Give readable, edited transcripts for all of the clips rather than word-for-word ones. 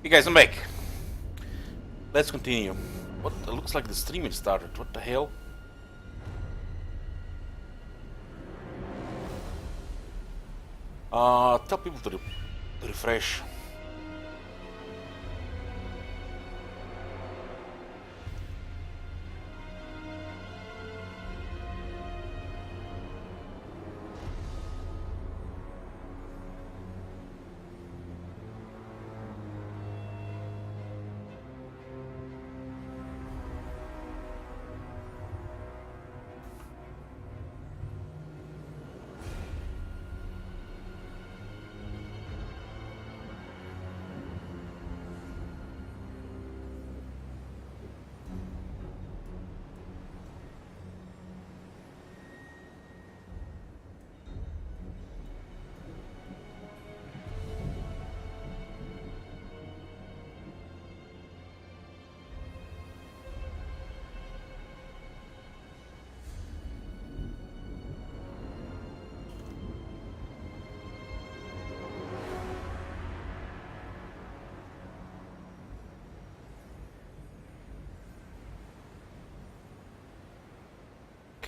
Hey guys, I'm back. Let's continue. What? It looks like the streaming started. What the hell? Tell people to refresh.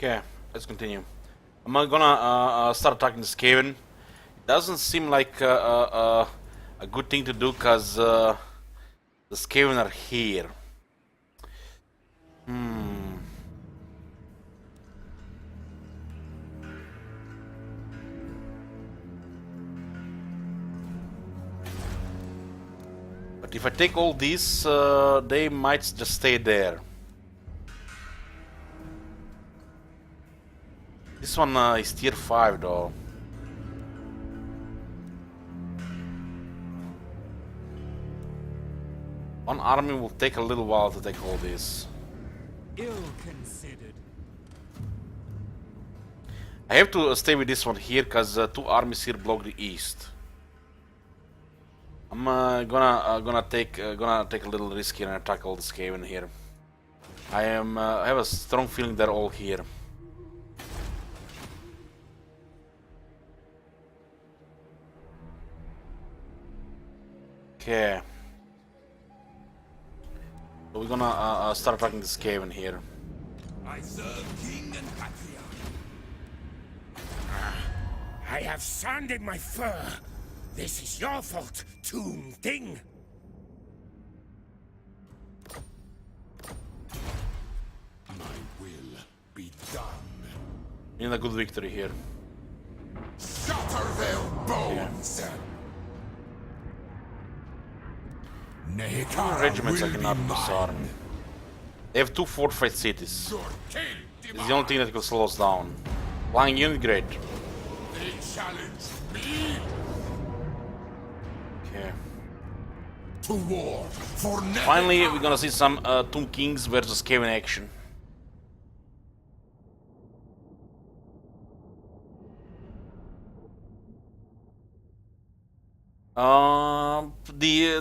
Okay, let's continue. I'm gonna start attacking this Skaven. It doesn't seem like a good thing to do because the Skaven are here. But if I take all these, they might just stay there. This one is tier 5 though. One army will take a little while to take all this. Ill considered. I have to stay with this one here because two armies here block the east. I'm gonna take a little risk here and attack all the Skaven here. I have a strong feeling they're all here. Okay. So we're gonna start attacking the Skaven here. I serve king and patriarch. I have sanded my fur. This is your fault, tomb thing. My will be done. We need a good victory here. Shatter their bones. Nehek Regiments I cannot disarm. They have two fortified cities. It's the only thing that can slow us down. Flying unit, great. They challenge me Okay. to war for Finally, we're gonna see some Tomb Kings versus Skaven action.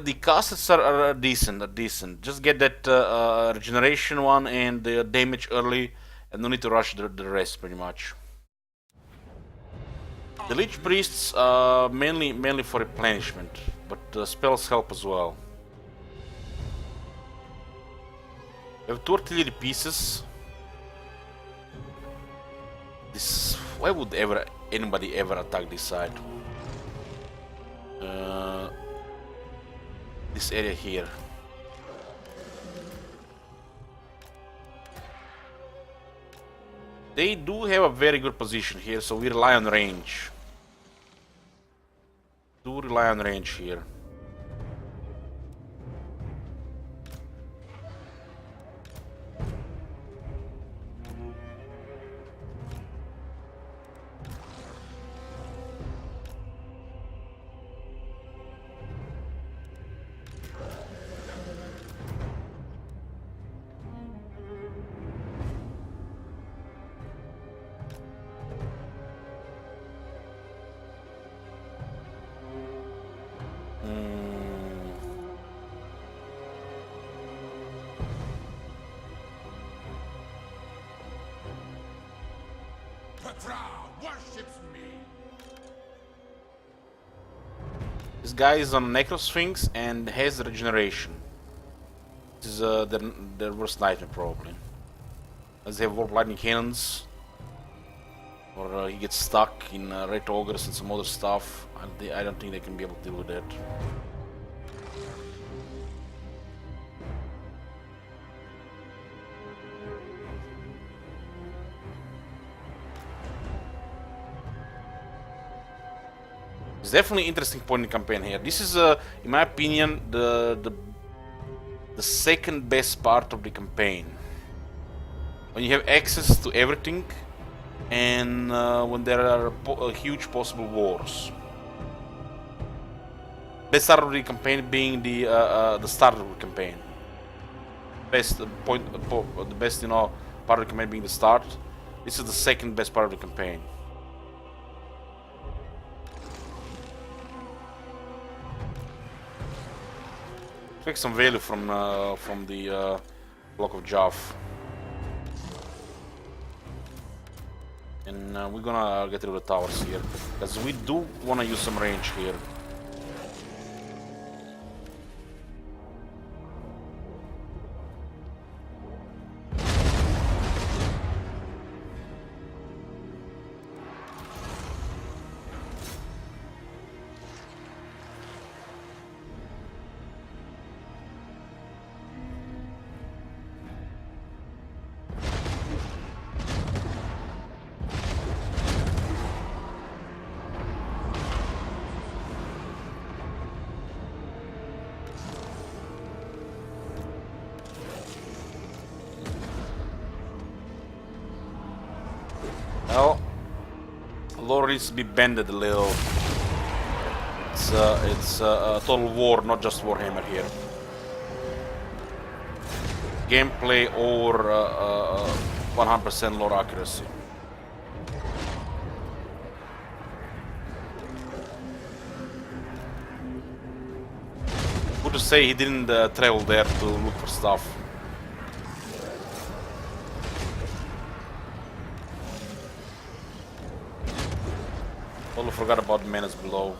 The casters are decent. Just get that regeneration one and the damage early, and no need to rush the rest pretty much. The Lich Priests mainly for replenishment, but spells help as well. We have two artillery pieces. This why would anybody ever attack this side? This area here. They do have a very good position here, so we rely on range. Do rely on range here. This guy is on Necrosphinx and has regeneration. This is their worst nightmare probably. As they have warp lightning cannons, or he gets stuck in red ogres and some other stuff. I don't think they can be able to deal with that. It's definitely an interesting point in the campaign here. This is, in my opinion, the second best part of the campaign. When you have access to everything, and when there are huge possible wars. Best start of the campaign being the start of the campaign. Best point, the best part of the campaign being the start. This is the second best part of the campaign. Take some value from the block of Jaff. And we're gonna get rid of the towers here, because we do wanna use some range here. Well, lore needs to be bended a little. It's a total war, not just Warhammer here. Gameplay over 100% lore accuracy. Good to say he didn't travel there to look for stuff. Totally forgot about the menace below.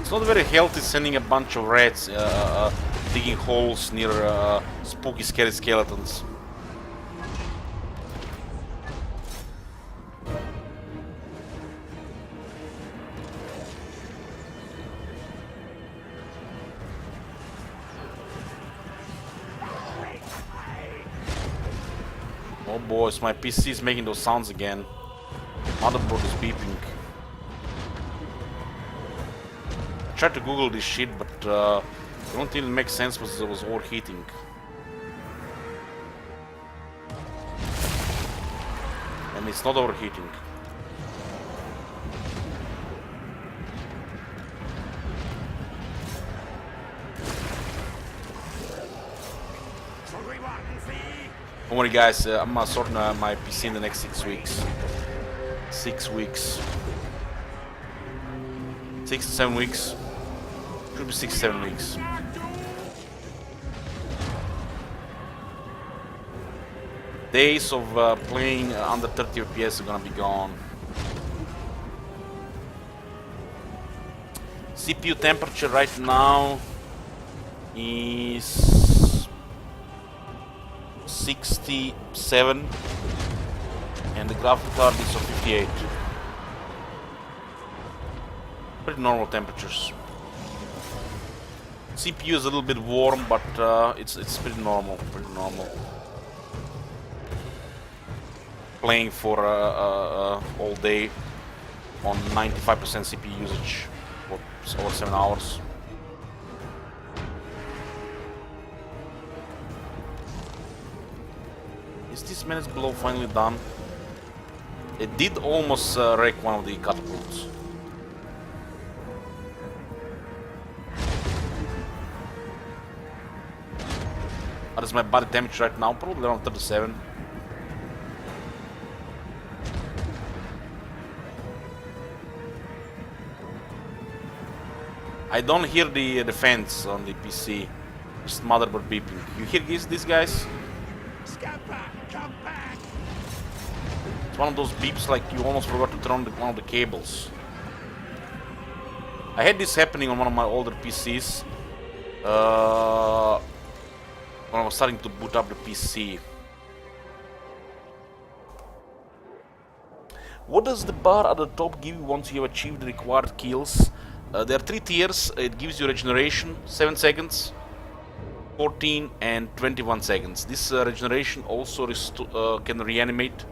It's not very healthy sending a bunch of rats digging holes near spooky, scary skeletons. Oh boys, my PC is making those sounds again. Motherboard is beeping. I tried to Google this shit, but I don't think it makes sense because it was overheating. And it's not overheating. Don't worry guys, I'm gonna sort my PC in the next 6 weeks. 6 weeks. 6 to 7 weeks. Should be 6 to 7 weeks. Days of playing under 30 FPS are gonna be gone. CPU temperature right now is 67 and the graphics card is of 58. Pretty normal temperatures. CPU is a little bit warm, but it's pretty normal. Playing for all day on 95% CPU usage for over 7 hours. Is this menace below finally done? It did almost wreck one of the catapults. What is my body damage right now? Probably around 37. I don't hear the fans on the PC. Just motherboard beeping. You hear these guys? Scamper, come back! It's one of those beeps like you almost forgot to turn on one of the cables. I had this happening on one of my older PCs. When I was starting to boot up the PC. What does the bar at the top give you once you have achieved the required kills? There are 3 tiers. It gives you regeneration, 7 seconds, 14 and 21 seconds. This regeneration also can reanimate,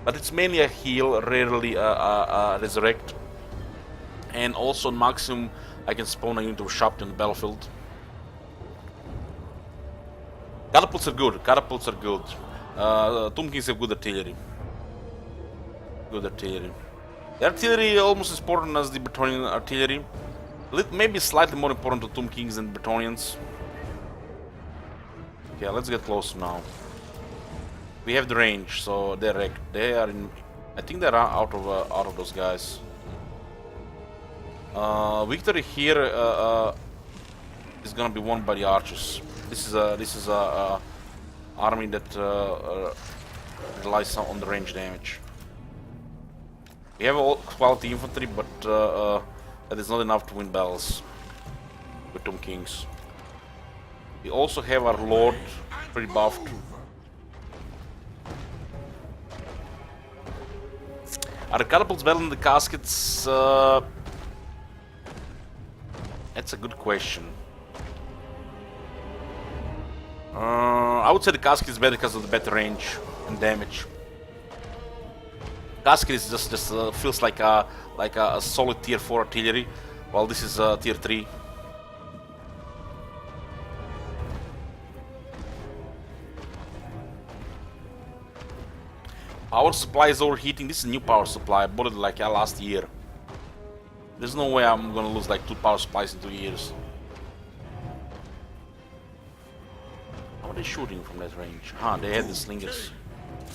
but it's mainly a heal, rarely resurrect. And also maximum I can spawn a unit of sharp on the battlefield. Catapults are good. Catapults are good. Tomb Kings have good artillery. Good artillery. The artillery almost as important as the Bretonnian artillery. Maybe slightly more important to Tomb Kings than Bretonnians. Okay, let's get closer now. We have the range, so they're wrecked. They are in. I think they're out of those guys. Victory here is gonna be won by the archers. This is a army that relies on the range damage. We have all quality infantry, but that is not enough to win battles with Tomb Kings. We also have our lord pretty buffed. Are the catapults better than the caskets? That's a good question. I would say the casket is better because of the better range and damage. Casket is just feels like a solid tier 4 artillery, while this is tier 3. Power supply is overheating. This is a new power supply. I bought it like last year. There's no way I'm gonna lose like 2 power supplies in 2 years. How are they shooting from that range? They had the slingers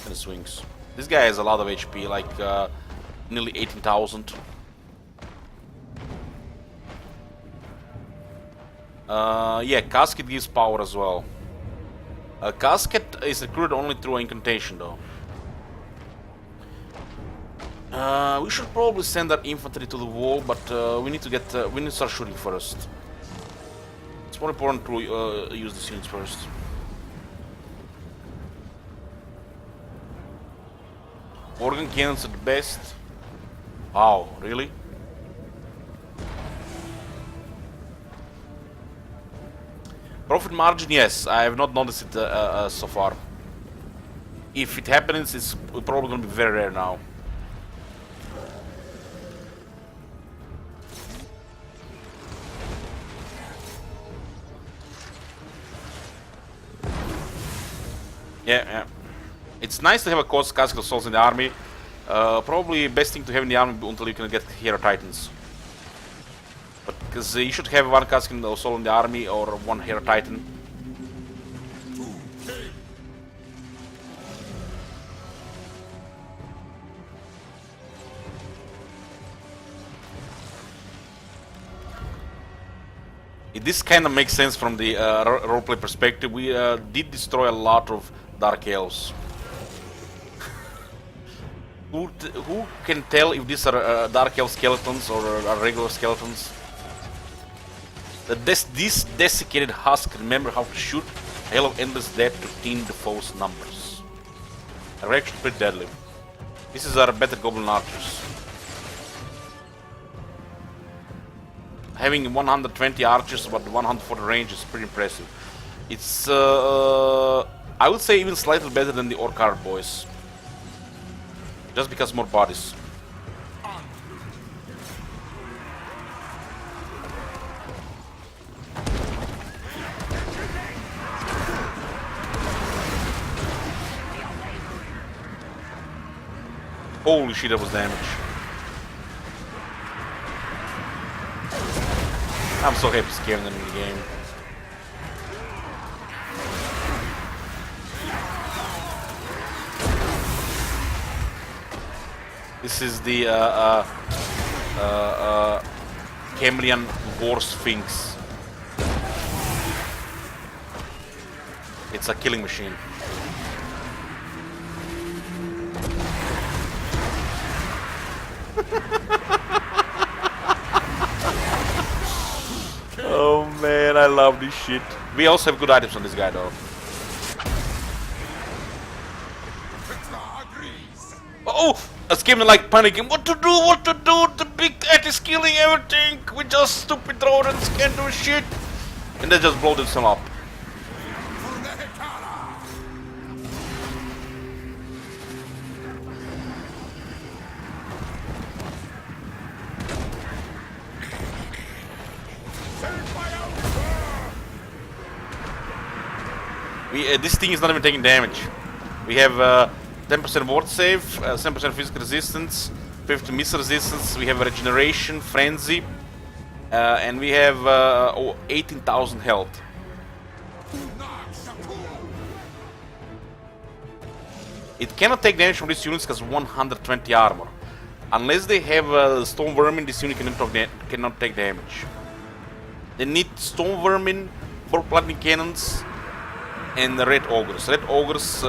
and the swings. This guy has a lot of HP, like nearly 18,000. Yeah, casket gives power as well. Casket is recruited only through incantation though. We should probably send our infantry to the wall, but we need to start shooting first. It's more important to use these units first. Organ cannons are the best. Wow, really? Profit margin, yes. I have not noticed it so far. If it happens, it's probably going to be very rare now. Yeah. It's nice to have a casket of souls in the army. Probably best thing to have in the army until you can get hero titans. But because you should have one casket of soul in the army or one hero titan. This kind of makes sense from the roleplay perspective. We did destroy a lot of Dark Elves. Who can tell if these are Dark Elf skeletons or are regular skeletons? This desiccated husk remember how to shoot a hail of endless death to thin the foe's numbers. They're actually pretty deadly. This is our better goblin archers. Having 120 archers but 140 range is pretty impressive. It's I would say even slightly better than the Orc Archer boys. Just because more bodies. Holy shit, that was damage. I'm so happy scaring them in the game. This is the Cambrian War Sphinx. It's a killing machine. Oh man, I love this shit. We also have good items on this guy though. Oh! I came like panicking. What to do? What to do? The big cat is killing everything. We just stupid rodents can't do shit. And they just blow themselves up. This thing is not even taking damage. We have 10% ward save, 7% physical resistance, 50 missile resistance. We have regeneration, frenzy, and we have 18,000 health. It cannot take damage from these units because 120 armor. Unless they have Stone Vermin, this unit cannot take damage. They need Stone Vermin, 4 Platinum Cannons, and the Red Ogres. Red Ogres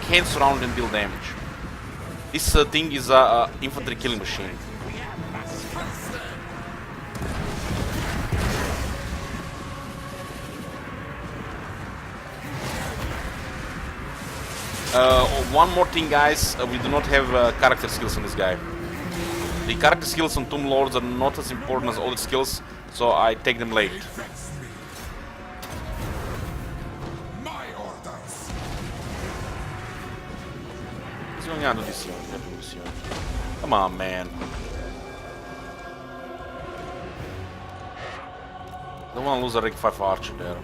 can surround and deal damage. This thing is a infantry killing machine. One more thing, guys, we do not have character skills on this guy. The character skills on Tomb Lords are not as important as other skills, so I take them late. What's going on with this unit? Come on, man. Don't want to lose a rank 5 archer there.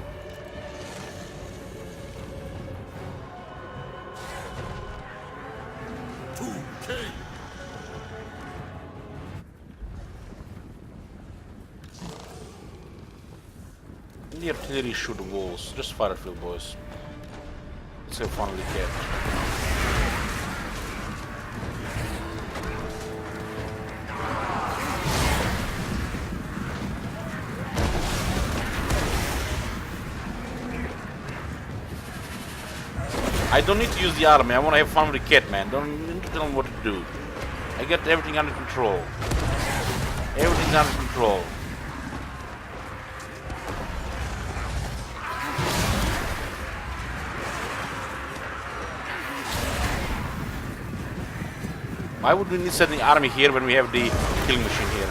The artillery shoot the walls. Just fire at field, boys. Let's have fun with the cat. I don't need to use the army. I want to have fun with the cat, man. Don't need to tell them what to do. I got everything under control. Everything's under control. Why would we need to send the army here when we have the killing machine here?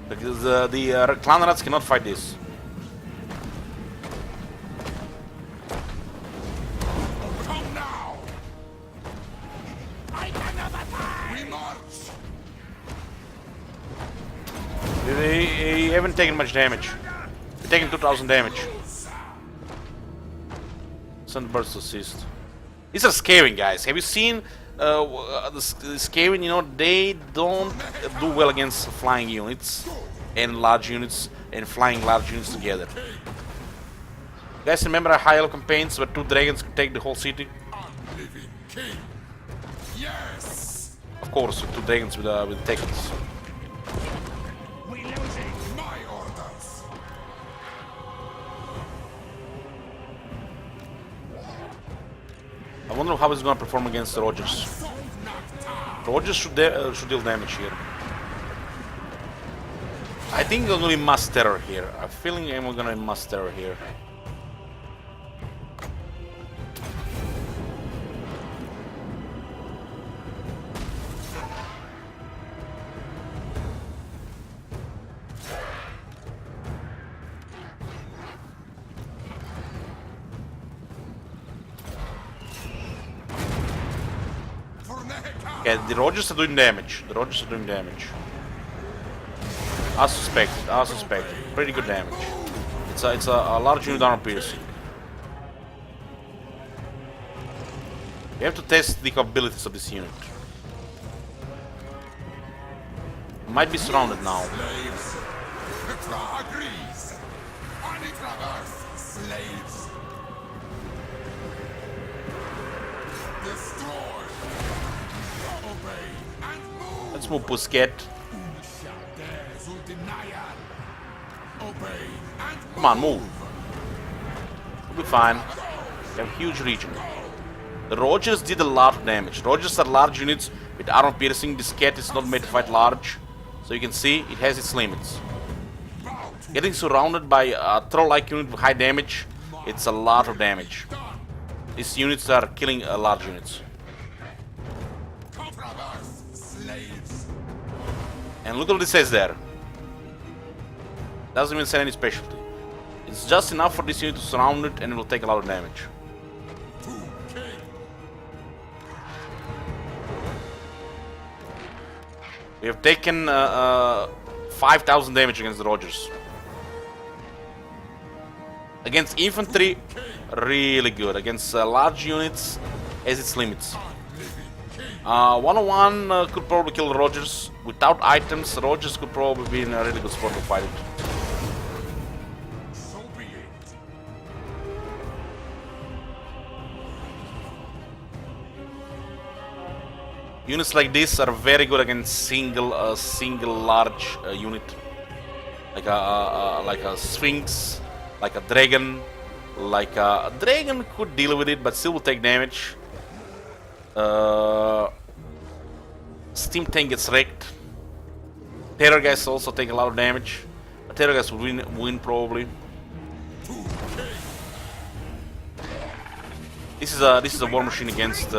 Because the clan rats cannot fight this. They haven't taken much damage. They're taking 2,000 damage. Sunburst assist. These are Skaven, guys. Have you seen the Skaven? You know, they don't do well against flying units and large units and flying large units together. You guys remember our high elo campaigns where 2 dragons could take the whole city? Yes. Of course, with 2 dragons with Tekens. I wonder how it's going to perform against the Rogers. Rogers should deal damage here. I think I'm going to be mass terror here. I'm feeling I'm going to be mass terror here. Yeah, the Rogers are doing damage. The Rogers are doing damage. I suspect. Pretty good damage. It's a large unit armor piercing. You have to test the capabilities of this unit. Might be surrounded now. Slaves. Petra agrees. Anitraverse. Slaves. Destroy. Obey and move. Let's move Pusket. Obey and Come on, move. We'll be fine. We have a huge region. The Rogers did a lot of damage. Rogers are large units with armor piercing. This cat is not made to fight large. So you can see it has its limits. Getting surrounded by a troll-like unit with high damage, it's a lot of damage. These units are killing large units. And look at what it says there. Doesn't even say any specialty. It's just enough for this unit to surround it and it will take a lot of damage. We have taken 5,000 damage against the Rogers. Against infantry, really good. Against large units, has its limits. 101 could probably kill the Rogers. Without items, Rogers could probably be in a really good spot to fight it. Units like this are very good against single large unit, like a Sphinx, like a Dragon. Like a Dragon could deal with it, but still will take damage. Steam Tank gets wrecked. Terror guys also take a lot of damage. But Terror guys will win probably. This is a war machine against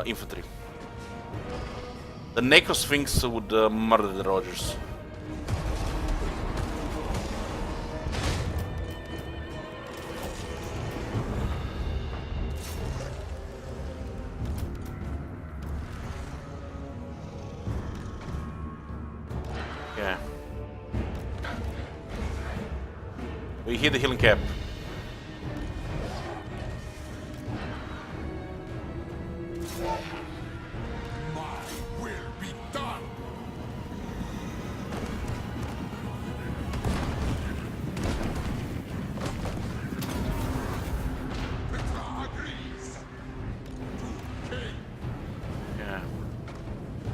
infantry. The Necro Sphinx would murder the Rogers. Yeah. We hit the healing cap.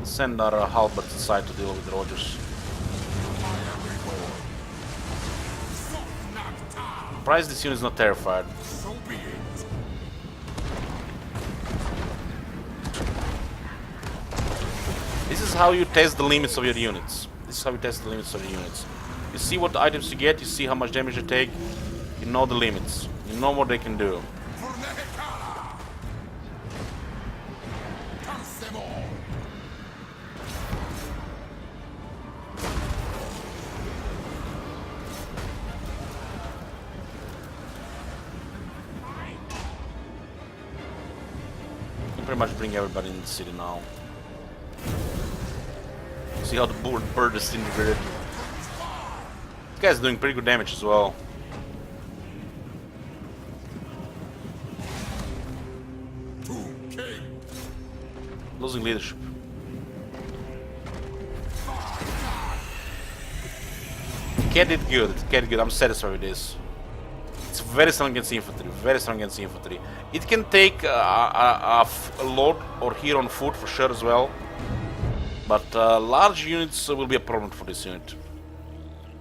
Send our halberds inside to deal with the Rogers. Surprised this unit is not terrified. This is how you test the limits of your units. This is how you test the limits of your units. You see what items you get, you see how much damage they take, you know the limits, you know what they can do. Pretty much bring everybody in the city now. See how the bird is disintegrated. This guy's doing pretty good damage as well. Losing leadership. Cat did good. Cat did good. I'm satisfied with this. It's very strong against infantry. Very strong against infantry. It can take a load or here on foot for sure as well. But large units will be a problem for this unit.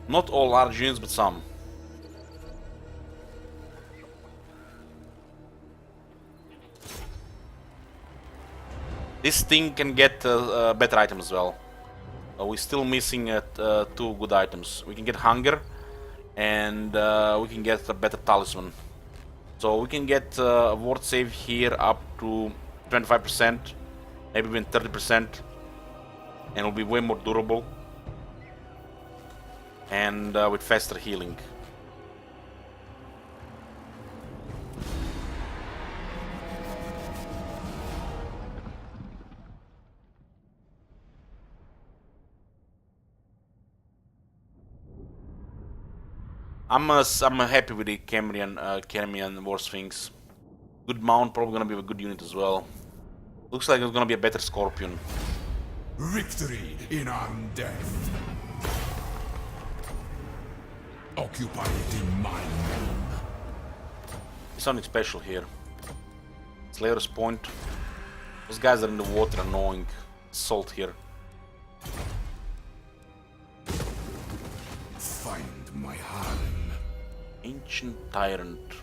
Not all large units, but some. This thing can get better items as well. We're still missing 2 good items. We can get Hunger, and we can get a better Talisman. So we can get ward save here up to 25%, maybe even 30%, and it'll be way more durable. And with faster healing. I'm happy with the Cambrian War Sphinx. Good mount, probably gonna be a good unit as well. Looks like it's gonna be a better Scorpion. Victory in undeath. Occupy it in my name. Something special here. Slayer's Point. Those guys are in the water, annoying. Salt here. Find my harem. Ancient Tyrant.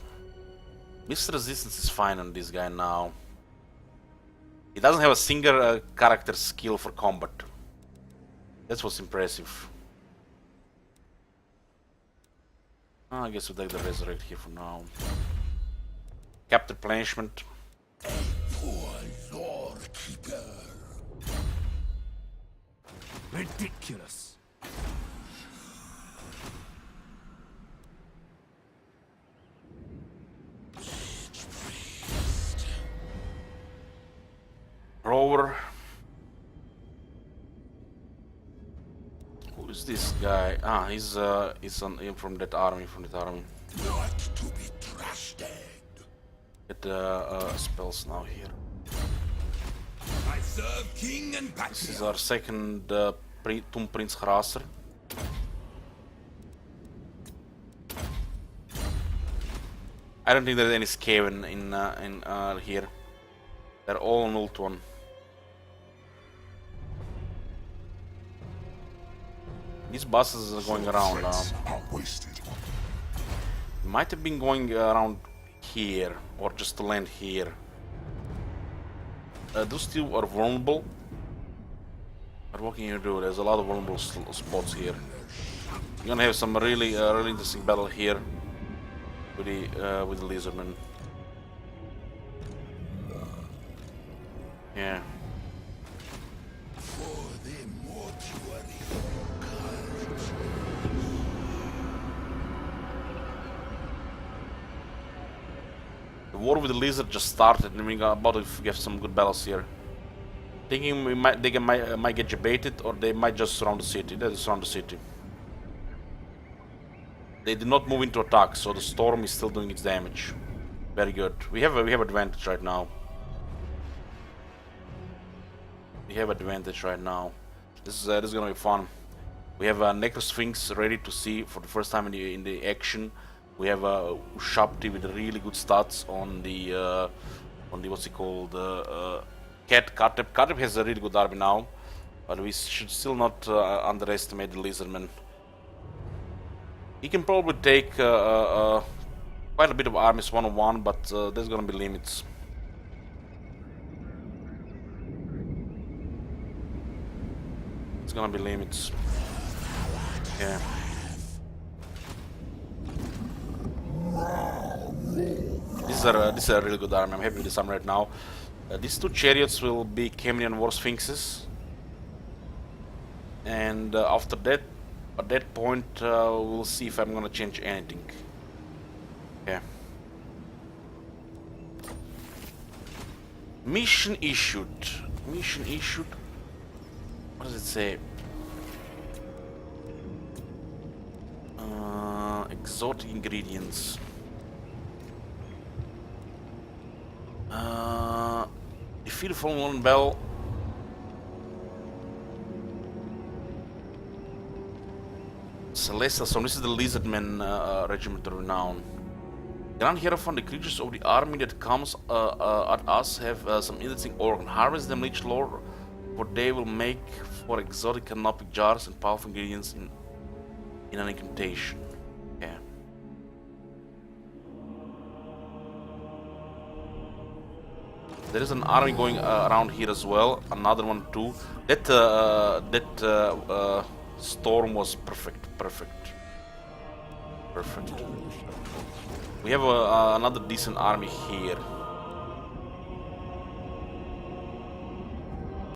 Mr. Resistance is fine on this guy now. He doesn't have a single character skill for combat. That's what's impressive. I guess we'll take the Resurrect here for now. Capture Replenishment. Poor Lord Keeper. Ridiculous. Rover. Who is this guy? Ah, he's from that army. Not to be trusted. Get spells now here. I serve king and This is patriarch. our second Tomb Prince Harasser. I don't think there's any Skaven in here. They're all on ult 1. These buses are going around now. Are wasted. Might have been going around here, or just to land here. Those two are vulnerable. But what can you do? There's a lot of vulnerable spots here. You're gonna have some really interesting battle here with the Lizardmen. Yeah. For the mortuary. The war with the lizard just started, and we're about to get some good battles here. Thinking they might get debated, or they might just surround the city. They just surround the city. They did not move into attack, so the storm is still doing its damage. Very good. We have advantage right now. We have advantage right now. This is gonna be fun. We have a Necrosphinx ready to see for the first time in the action. We have a Shapti with really good stats on the what's it called, Kateb. Kateb has a really good army now, but we should still not underestimate the Lizardman. He can probably take quite a bit of armies one-on-one, but there's gonna be limits. There's gonna be limits. Yeah. This is a really good army. I'm happy with this army right now. These two chariots will be Kemnian War Sphinxes, and after that, at that point, we'll see if I'm gonna change anything. Yeah. Mission issued. Mission issued. What does it say? Exotic ingredients. Defeat the fallen bell. Celestial Storm. This is the Lizardmen Regiment of Renown. Grand Hierophant, the creatures of the army that comes at us have some interesting organ. Harvest them, leech lore, for they will make for exotic canopic jars and powerful ingredients in an incantation. Yeah. There is an army going around here as well. Another one too. That storm was perfect. We have another decent army here.